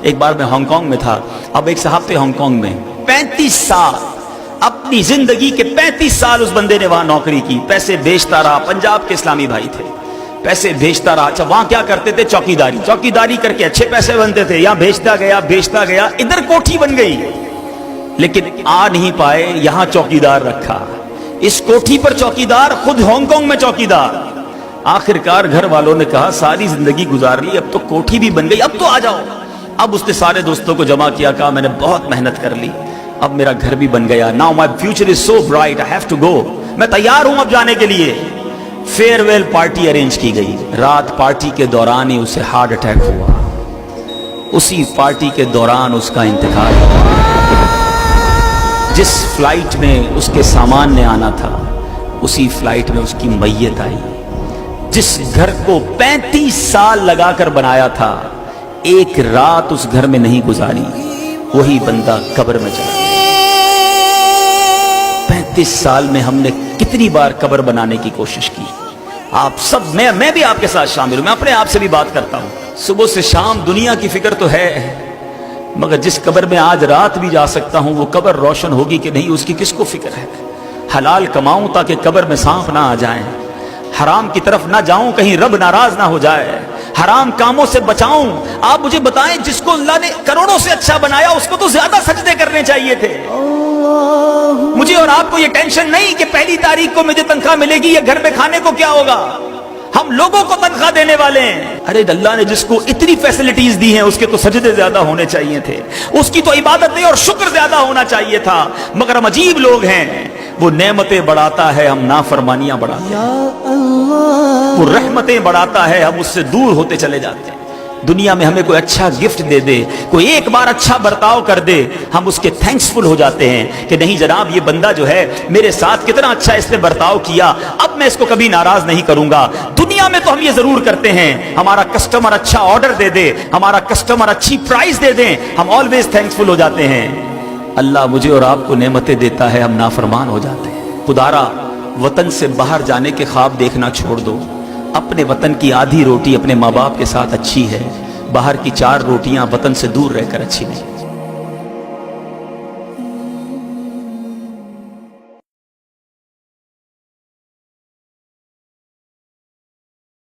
ایک بار میں Hong Kong میں تھا. اب ایک صاحب تھے ہانگ کانگ میں 35 سال اپنی زندگی کے 35 سال اس بندے نے وہاں نوکری کی, پیسے بھیجتا رہا. پنجاب کے اسلامی بھائی تھے, پیسے بھیجتا رہا. اچھا وہاں کیا کرتے تھے؟ چوکیداری کر کے اچھے پیسے بنتے تھے. یہاں بھیجتا گیا, ادھر کوٹھی بن گئی, لیکن آ نہیں پائے. یہاں چوکیدار رکھا, اس کوٹھی پر چوکیدار, خود ہانگ کانگ میں چوکیدار. آخرکار گھر والوں نے کہا ساری زندگی گزار لی, اب تو کوٹھی بھی بن گئی, اب تو آ جاؤ. اب اس نے سارے دوستوں کو جمع کیا, کہا میں نے بہت محنت کر لی, اب میرا گھر بھی بن گیا. Now my future is so bright, I have to go. میں تیار ہوں اب جانے کے لیے. فیئر ویل پارٹی ارینج کی گئی. رات پارٹی کے دوران ہی اسے ہارٹ اٹیک ہوا. اسی پارٹی کے دوران اس کا انتقال ہوا. جس فلائٹ میں اس کے سامان نے آنا تھا, اسی فلائٹ میں اس کی میت آئی. جس گھر کو 35 سال لگا کر بنایا تھا, ایک رات اس گھر میں نہیں گزاری, وہی بندہ قبر میں چلا. 35 سال میں ہم نے کتنی بار قبر بنانے کی کوشش کی. آپ سب, میں بھی آپ کے ساتھ شامل ہوں, میں اپنے آپ سے بھی بات کرتا ہوں. صبح سے شام دنیا کی فکر تو ہے, مگر جس قبر میں آج رات بھی جا سکتا ہوں وہ قبر روشن ہوگی کہ نہیں, اس کی کس کو فکر ہے. حلال کماؤں تاکہ قبر میں سانپ نہ آ جائیں, حرام کی طرف نہ جاؤں کہیں رب ناراض نہ ہو جائے, حرام کاموں سے بچاؤں. آپ مجھے بتائیں, جس کو اللہ نے کروڑوں سے اچھا بنایا اس کو تو زیادہ سجدے کرنے چاہیے تھے. مجھے اور آپ کو یہ ٹینشن نہیں کہ پہلی تاریخ کو مجھے تنخواہ ملے گی یا گھر میں کھانے کو کیا ہوگا. ہم لوگوں کو تنخواہ دینے والے ہیں. ارے اللہ نے جس کو اتنی فیسلٹیز دی ہیں اس کے تو سجدے زیادہ ہونے چاہیے تھے, اس کی تو عبادتیں اور شکر زیادہ ہونا چاہیے تھا. مگر ہم عجیب لوگ ہیں, وہ نعمتیں بڑھاتا ہے, ہم نافرمانیاں بڑھاتے ہیں. وہ رحمتیں بڑھاتا ہے, ہم اس سے دور ہوتے چلے جاتے ہیں. دنیا میں ہمیں کوئی اچھا گفٹ دے دے, کوئی ایک بار اچھا برتاؤ کر دے, ہم اس کے تھینکس فل ہو جاتے ہیں کہ نہیں جناب یہ بندہ جو ہے میرے ساتھ کتنا اچھا اس نے برتاؤ کیا, اب میں اس کو کبھی ناراض نہیں کروں گا. دنیا میں تو ہم یہ ضرور کرتے ہیں, ہمارا کسٹمر اچھا آرڈر دے دے, ہمارا کسٹمر اچھی پرائز دے دیں, ہم آلویز تھینکس فل ہو جاتے ہیں. اللہ مجھے اور آپ کو نعمتیں دیتا ہے, ہم نافرمان ہو جاتے ہیں. خدارا وطن سے باہر جانے کے خواب دیکھنا چھوڑ دو. اپنے وطن کی آدھی روٹی اپنے ماں باپ کے ساتھ اچھی ہے, باہر کی 4 روٹیاں وطن سے دور رہ کر اچھی نہیں.